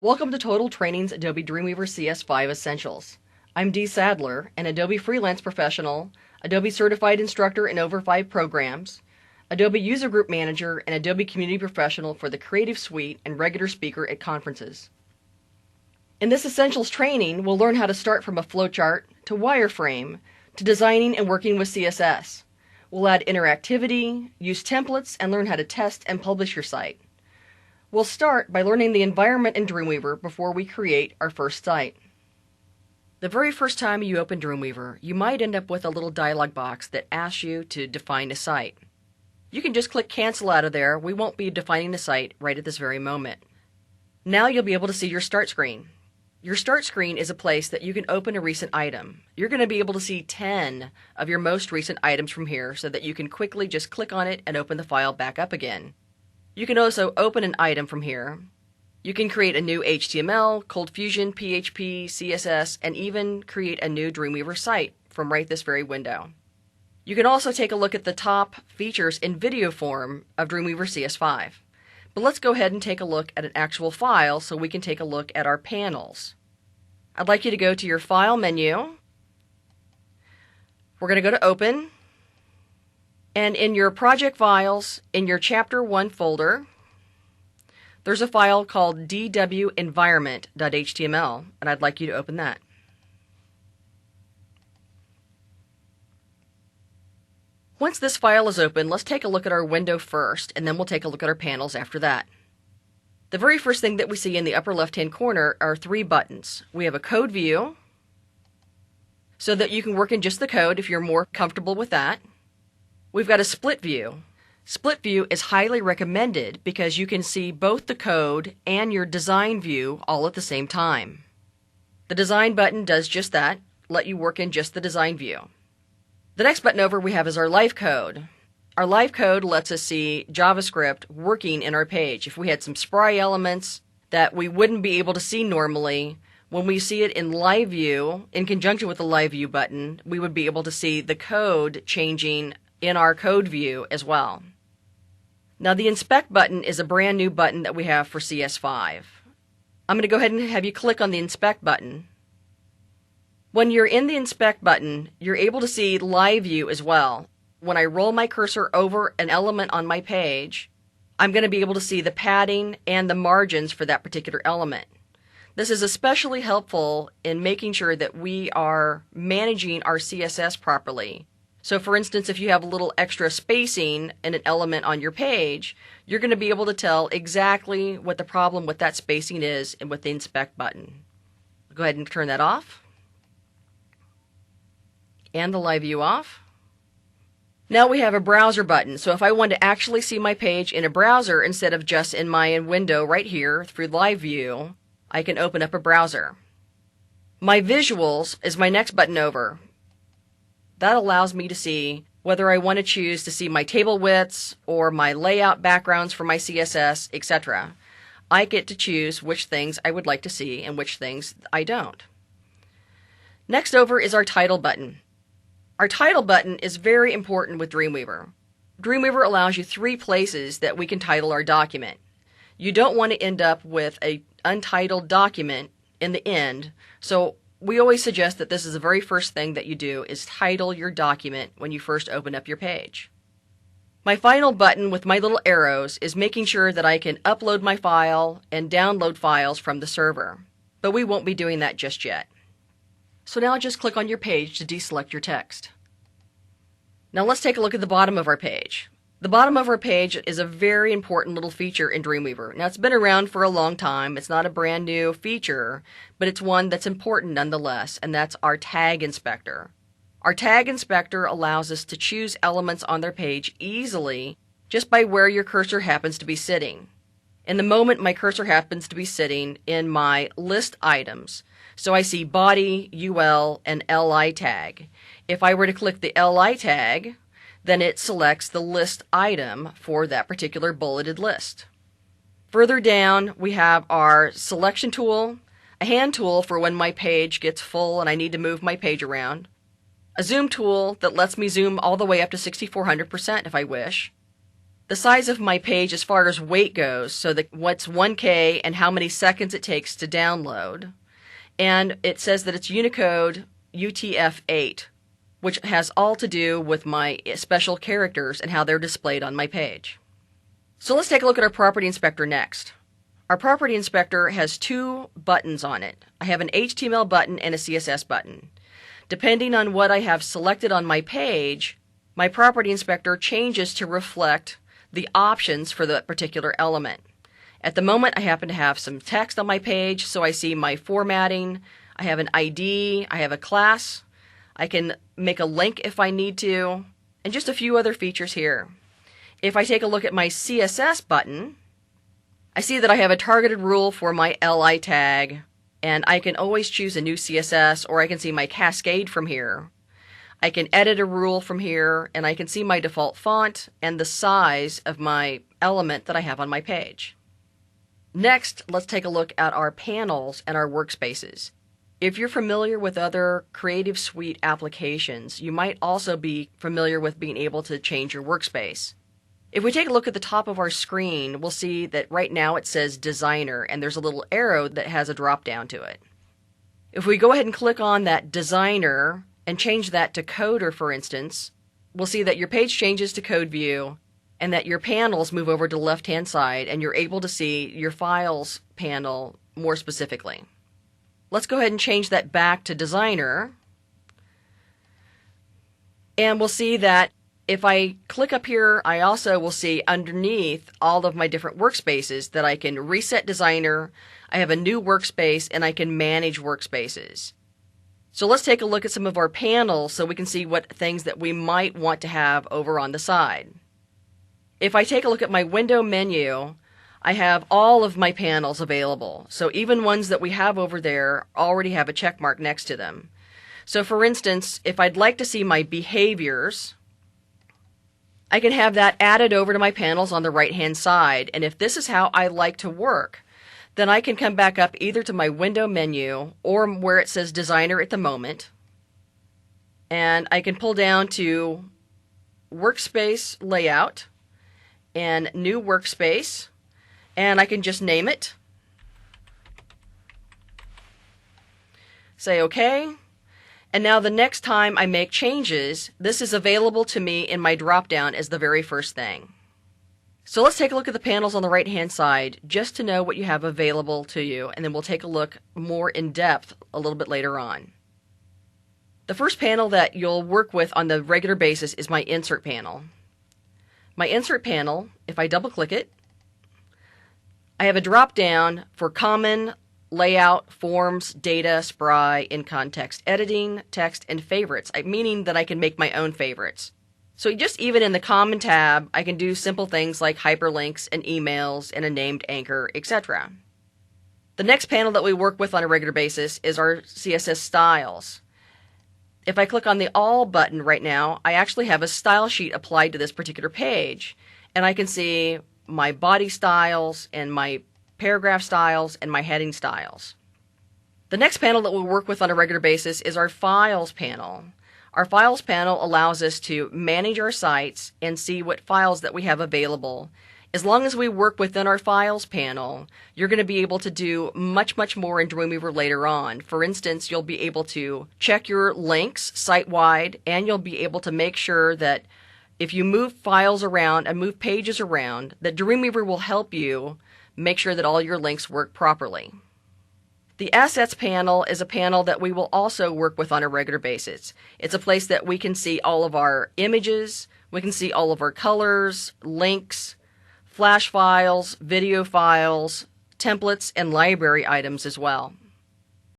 Welcome to Total Training's Adobe Dreamweaver CS5 Essentials. I'm Dee Sadler, an Adobe freelance professional, Adobe certified instructor in over 5 programs, Adobe user group manager, and Adobe community professional for the Creative Suite and regular speaker at conferences. In this Essentials training, we'll learn how to start from a flowchart to wireframe to designing and working with CSS. We'll add interactivity, use templates, and learn how to test and publish your site. We'll start by learning the environment in Dreamweaver before we create our first site. The very first time you open Dreamweaver, you might end up with a little dialog box that asks you to define a site. You can just click Cancel out of there. We won't be defining a site right at this very moment. Now you'll be able to see your Start screen. Your Start screen is a place that you can open a recent item. You're going to be able to see 10 of your most recent items from here so that you can quickly just click on it and open the file back up again. You can also open an item from here. You can create a new HTML, Cold Fusion, PHP, CSS, and even create a new Dreamweaver site from right this very window. You can also take a look at the top features in video form of Dreamweaver CS5. But let's go ahead and take a look at an actual file so we can take a look at our panels. I'd like you to go to your File menu. We're going to go to Open. And in your project files, in your Chapter 1 folder, there's a file called dwenvironment.html, and I'd like you to open that. Once this file is open, let's take a look at our window first, and then we'll take a look at our panels after that. The very first thing that we see in the upper left-hand corner are 3 buttons. We have a code view, so that you can work in just the code if you're more comfortable with that. We've got a split view. Split view is highly recommended because you can see both the code and your design view all at the same time. The design button does just that, let you work in just the design view. The next button over we have is our live code. Our live code lets us see JavaScript working in our page. If we had some spray elements that we wouldn't be able to see normally, when we see it in live view, in conjunction with the live view button, we would be able to see the code changing in our code view as well. Now the inspect button is a brand new button that we have for CS5. I'm going to go ahead and have you click on the inspect button. When you're in the inspect button, you're able to see live view as well. When I roll my cursor over an element on my page, I'm going to be able to see the padding and the margins for that particular element. This is especially helpful in making sure that we are managing our CSS properly. So for instance, if you have a little extra spacing in an element on your page, you're going to be able to tell exactly what the problem with that spacing is and with the inspect button. Go ahead and turn that off. And the live view off. Now we have a browser button. So if I want to actually see my page in a browser instead of just in my window right here through live view, I can open up a browser. My visuals is my next button over. That allows me to see whether I want to choose to see my table widths or my layout backgrounds for my CSS, etc. I get to choose which things I would like to see and which things I don't. Next over is our title button. Our title button is very important with Dreamweaver. Dreamweaver allows you 3 places that we can title our document. You don't want to end up with an untitled document in the end, so we always suggest that this is the very first thing that you do is title your document when you first open up your page. My final button with my little arrows is making sure that I can upload my file and download files from the server. But we won't be doing that just yet. So now just click on your page to deselect your text. Now let's take a look at the bottom of our page. The bottom of our page is a very important little feature in Dreamweaver. Now it's been around for a long time. It's not a brand new feature, but it's one that's important nonetheless, and that's our tag inspector. Our tag inspector allows us to choose elements on their page easily just by where your cursor happens to be sitting. In the moment, my cursor happens to be sitting in my list items. So I see body, UL, and LI tag. If I were to click the LI tag, then it selects the list item for that particular bulleted list. Further down, we have our selection tool, a hand tool for when my page gets full and I need to move my page around, a zoom tool that lets me zoom all the way up to 6400% if I wish, the size of my page as far as weight goes, so that what's 1K and how many seconds it takes to download. And it says that it's Unicode UTF-8, which has all to do with my special characters and how they're displayed on my page. So let's take a look at our Property Inspector next. Our Property Inspector has two buttons on it. I have an HTML button and a CSS button. Depending on what I have selected on my page, my Property Inspector changes to reflect the options for that particular element. At the moment, I happen to have some text on my page, so I see my formatting, I have an ID, I have a class, I can make a link if I need to, and just a few other features here. If I take a look at my CSS button, I see that I have a targeted rule for my LI tag, and I can always choose a new CSS, or I can see my cascade from here. I can edit a rule from here, and I can see my default font and the size of my element that I have on my page. Next, let's take a look at our panels and our workspaces. If you're familiar with other Creative Suite applications, you might also be familiar with being able to change your workspace. If we take a look at the top of our screen, we'll see that right now it says Designer, and there's a little arrow that has a drop down to it. If we go ahead and click on that Designer and change that to Coder, for instance, we'll see that your page changes to Code View and that your panels move over to the left-hand side, and you're able to see your Files panel more specifically. Let's go ahead and change that back to Designer, and we'll see that if I click up here, I also will see underneath all of my different workspaces that I can reset Designer, I have a new workspace, and I can manage workspaces. So let's take a look at some of our panels so we can see what things that we might want to have over on the side. If I take a look at my window menu, I have all of my panels available. So even ones that we have over there already have a check mark next to them. So for instance, if I'd like to see my behaviors, I can have that added over to my panels on the right-hand side. And if this is how I like to work, then I can come back up either to my window menu or where it says Designer at the moment. And I can pull down to Workspace Layout and New Workspace, and I can just name it. Say OK. And now the next time I make changes, this is available to me in my drop-down as the very first thing. So let's take a look at the panels on the right-hand side just to know what you have available to you, and then we'll take a look more in depth a little bit later on. The first panel that you'll work with on the regular basis is my Insert panel. My Insert panel, if I double-click it, I have a drop-down for Common, Layout, Forms, Data, Spry, In-Context Editing, Text, and Favorites, meaning that I can make my own favorites. So just even in the Common tab, I can do simple things like hyperlinks and emails and a named anchor, etc. The next panel that we work with on a regular basis is our CSS styles. If I click on the All button right now, I actually have a style sheet applied to this particular page, and I can see my body styles and my paragraph styles and my heading styles. The next panel that we'll work with on a regular basis is our Files panel. Our Files panel allows us to manage our sites and see what files that we have available. As long as we work within our Files panel, you're going to be able to do much more in DREAMWEAVER later on. For instance, you'll be able to check your links site-wide, and you'll be able to make sure that if you move files around and move pages around, that DREAMWEAVER will help you make sure that all your links work properly. The Assets panel is a panel that we will also work with on a regular basis. It's a place that we can see all of our images, we can see all of our colors, links, flash files, video files, templates, and library items as well.